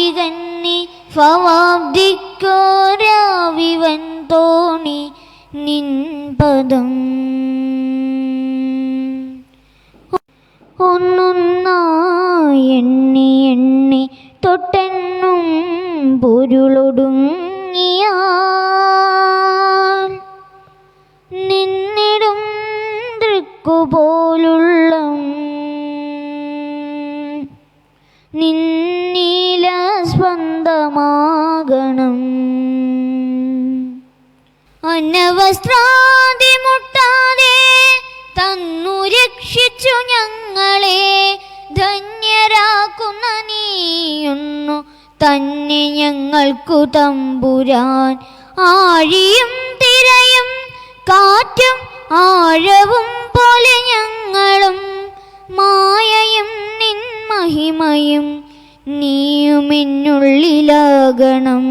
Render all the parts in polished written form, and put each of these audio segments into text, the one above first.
നാവികന്നി ഫവാബ്ദിക്കോരാവിവൻ തോണി നിൻപദം ഒന്നൊന്നായി എണ്ണി തൊട്ടെന്നും പൊരുളൊടുങ്ങിയാൽ നിന്നിടും ദൃക്കുപോലുള്ള നിന്നീല സ്പന്ദമാകണം. അന്നവസ്ത്രാദി മുട്ടാതെ തന്നു രക്ഷിച്ചു ഞങ്ങളെ ധന്യരാക്കുന്ന നീയൊന്നു തന്നെ ഞങ്ങൾക്കു തമ്പുരാൻ. ആഴിയും തിരയും കാറ്റും ആഴവും പോലെ ഞങ്ങളും മായയും നിൻ മഹിമയും നീയുമെന്നുള്ളിലാകണം.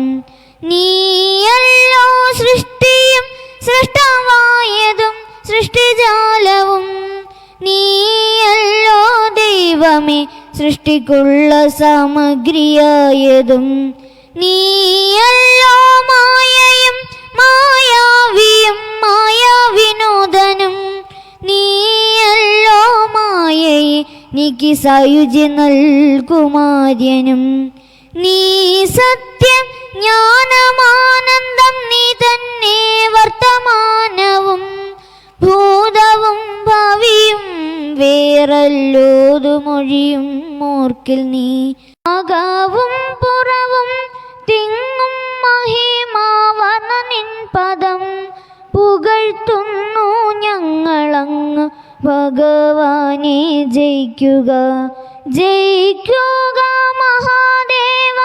നീയല്ലോ സൃഷ്ടിയും സൃഷ്ടമായതും സൃഷ്ടിജാലവും. നീയല്ലോ ദൈവമേ സൃഷ്ടിക്കുള്ള സാമഗ്രിയായതും. നീയല്ലോ മായയും മായാവിയും മായാവിനോദനും. നീയല്ലോ മായയെ നീക്കി സായുജ്യ നൽകുമാര്യനും. നീ സത്യം ജ്ഞാനമാനന്ദം നീ തന്നെ വർത്തമാനവും ഭൂതവും ഭാവിയും വേറല്ലോതുമൊഴിയും ഓർക്കിൽ നീ. അകവും പുറവും തിങ്ങും മഹിമാവന നിൻ പദം പുകഴ്ത്തുന്നു ഞങ്ങളങ്ങ് ഭഗവാനെ. ജയിക്കുക ജയിക്കുക മഹാദേവ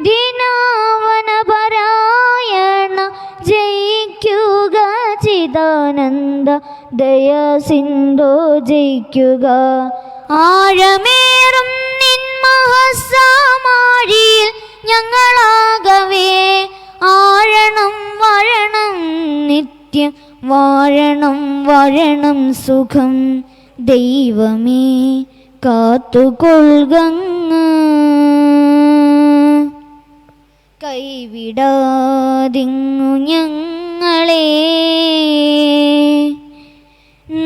ദിനാവന പരായണ. ജയിക്കുക ചിദാനന്ദ ദയാസിന്ധോ. ജയിക്കുക ആഴമേറും നിൻ മഹസാമാഴിയിൽ ഞങ്ങളാകവേ ആഴണം വാഴണം നിത്യം വാഴണം വാഴണം സുഖം. ദൈവമേ കാത്തുകൊള്ളുകങ്ങ് കൈവിടാതിങ്ങു ഞങ്ങളെ.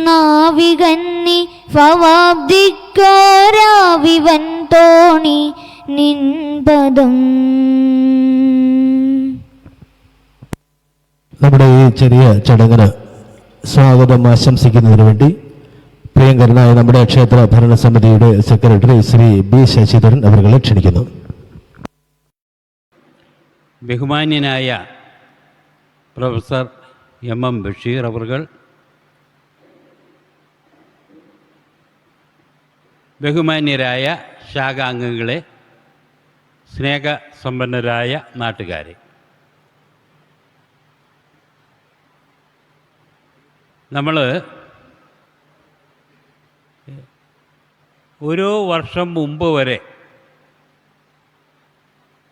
നാവികന്നി ഫവാബ്ദിക്കോരാവിവൻ തോണി നിൻപദം. നമ്മുടെ ഈ ചെറിയ ചടങ്ങിന് സ്വാഗതം ആശംസിക്കുന്നതിന് വേണ്ടി പ്രിയങ്കരനായ നമ്മുടെ ക്ഷേത്ര ഭരണസമിതിയുടെ സെക്രട്ടറി ശ്രീ ബി ശശിധരൻ അവരെ ക്ഷണിക്കുന്നു. ബഹുമാന്യനായ പ്രൊഫസർ എം ബഷീർ അവർ, ബഹുമാന്യരായ ശാഖാംഗങ്ങളെ, സ്നേഹസമ്പന്നരായ നാട്ടുകാരെ, നമ്മൾ ഓരോ വർഷം മുമ്പ് വരെ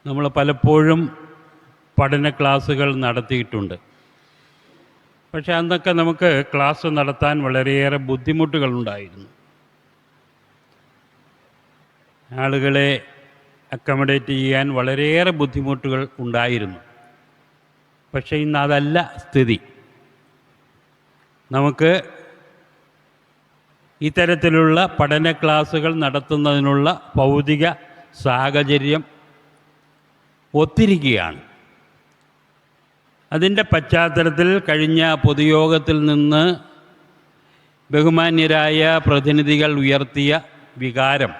നമ്മൾ പലപ്പോഴും പഠന ക്ലാസ്സുകൾ നടത്തിയിട്ടുണ്ട്. പക്ഷെ അന്നൊക്കെ നമുക്ക് ക്ലാസ് നടത്താൻ വളരെയേറെ ബുദ്ധിമുട്ടുകളുണ്ടായിരുന്നു. ആളുകളെ അക്കമഡേറ്റ് ചെയ്യാൻ വളരെയേറെ ബുദ്ധിമുട്ടുകൾ ഉണ്ടായിരുന്നു. പക്ഷേ ഇന്ന് അതല്ല സ്ഥിതി. നമുക്ക് ഇത്തരത്തിലുള്ള പഠന ക്ലാസ്സുകൾ നടത്തുന്നതിനുള്ള ഭൗതിക സാഹചര്യം ഒത്തിരിക്കുകയാണ്. അതിൻ്റെ പശ്ചാത്തലത്തിൽ കഴിഞ്ഞ പൊതുയോഗത്തിൽ നിന്ന് ബഹുമാന്യരായ പ്രതിനിധികൾ ഉയർത്തിയ വികാരം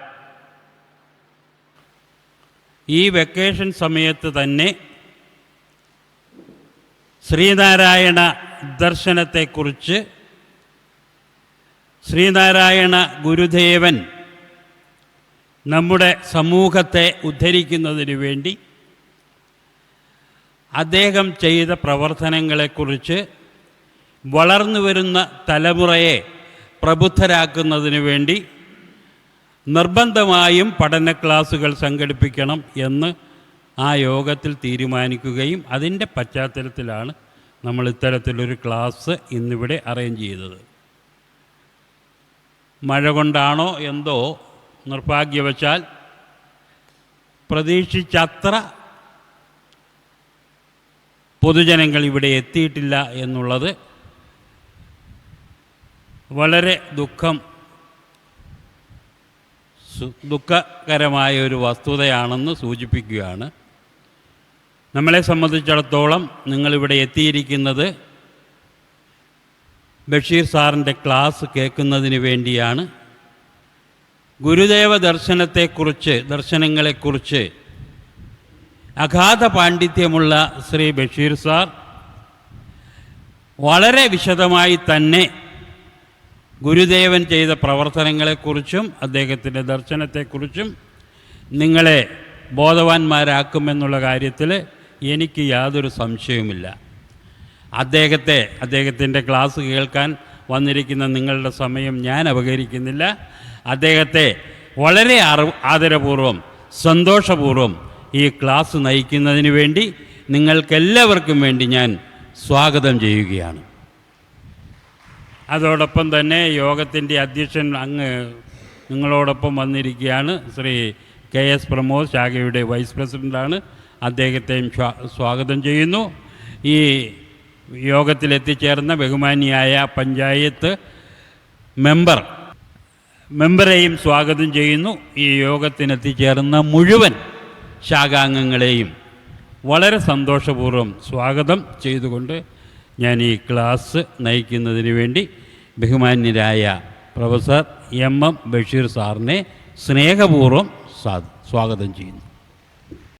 ഈ വെക്കേഷൻ സമയത്ത് തന്നെ ശ്രീനാരായണ ദർശനത്തെക്കുറിച്ച്, ശ്രീനാരായണ ഗുരുദേവൻ നമ്മുടെ സമൂഹത്തെ ഉദ്ധരിക്കുന്നതിന് വേണ്ടി അദ്ദേഹം ചെയ്ത പ്രവർത്തനങ്ങളെക്കുറിച്ച് വളർന്നു വരുന്ന തലമുറയെ പ്രബുദ്ധരാക്കുന്നതിന് വേണ്ടി നിർബന്ധമായും പഠന ക്ലാസുകൾ സംഘടിപ്പിക്കണം എന്ന് ആ യോഗത്തിൽ തീരുമാനിക്കുകയും അതിൻ്റെ പശ്ചാത്തലത്തിലാണ് നമ്മൾ ഇത്തരത്തിലൊരു ക്ലാസ് ഇന്നിവിടെ അറേഞ്ച് ചെയ്തത്. മഴ കൊണ്ടാണോ എന്തോ നിർഭാഗ്യവശാൽ പ്രതീക്ഷിച്ചത്ര പൊതുജനങ്ങൾ ഇവിടെ എത്തിയിട്ടില്ല എന്നുള്ളത് വളരെ ദുഃഖകരമായ ഒരു വസ്തുതയാണെന്ന് സൂചിപ്പിക്കുകയാണ്. നമ്മളെ സംബന്ധിച്ചിടത്തോളം നിങ്ങളിവിടെ എത്തിയിരിക്കുന്നത് ബഷീർ സാറിൻ്റെ ക്ലാസ് കേൾക്കുന്നതിന് വേണ്ടിയാണ്. ഗുരുദേവ ദർശനങ്ങളെക്കുറിച്ച് അഗാധ പാണ്ഡിത്യമുള്ള ശ്രീ ബഷീർ സാർ വളരെ വിശദമായി തന്നെ ഗുരുദേവൻ ചെയ്ത പ്രവർത്തനങ്ങളെക്കുറിച്ചും അദ്ദേഹത്തിൻ്റെ ദർശനത്തെക്കുറിച്ചും നിങ്ങളെ ബോധവാന്മാരാക്കുമെന്നുള്ള കാര്യത്തിൽ എനിക്ക് യാതൊരു സംശയവുമില്ല. അദ്ദേഹത്തിൻ്റെ ക്ലാസ് കേൾക്കാൻ വന്നിരിക്കുന്ന നിങ്ങളുടെ സമയം ഞാൻ അപഹരിക്കുന്നില്ല. അദ്ദേഹത്തെ വളരെ ആദരപൂർവ്വം സന്തോഷപൂർവ്വം ഈ ക്ലാസ് നയിക്കുന്നതിന് വേണ്ടി നിങ്ങൾക്കെല്ലാവർക്കും വേണ്ടി ഞാൻ സ്വാഗതം ചെയ്യുകയാണ്. അതോടൊപ്പം തന്നെ യോഗത്തിൻ്റെ അധ്യക്ഷൻ അങ്ങ് നിങ്ങളോടൊപ്പം വന്നിരിക്കുകയാണ്. ശ്രീ KS പ്രമോദ്, ശാഖയുടെ വൈസ് പ്രസിഡൻ്റാണ്. അദ്ദേഹത്തെയും സ്വാഗതം ചെയ്യുന്നു. ഈ യോഗത്തിലെത്തിച്ചേർന്ന ബഹുമാനിയായ പഞ്ചായത്ത് മെമ്പറെയും സ്വാഗതം ചെയ്യുന്നു. ഈ യോഗത്തിനെത്തിച്ചേർന്ന മുഴുവൻ ശാഖാംഗങ്ങളെയും വളരെ സന്തോഷപൂർവ്വം സ്വാഗതം ചെയ്തുകൊണ്ട് ഞാൻ ഈ ക്ലാസ് നയിക്കുന്നതിന് വേണ്ടി ബഹുമാന്യരായ പ്രൊഫസർ MM ബഷീർ സാറിനെ സ്നേഹപൂർവ്വം സ്വാഗതം ചെയ്യുന്നു.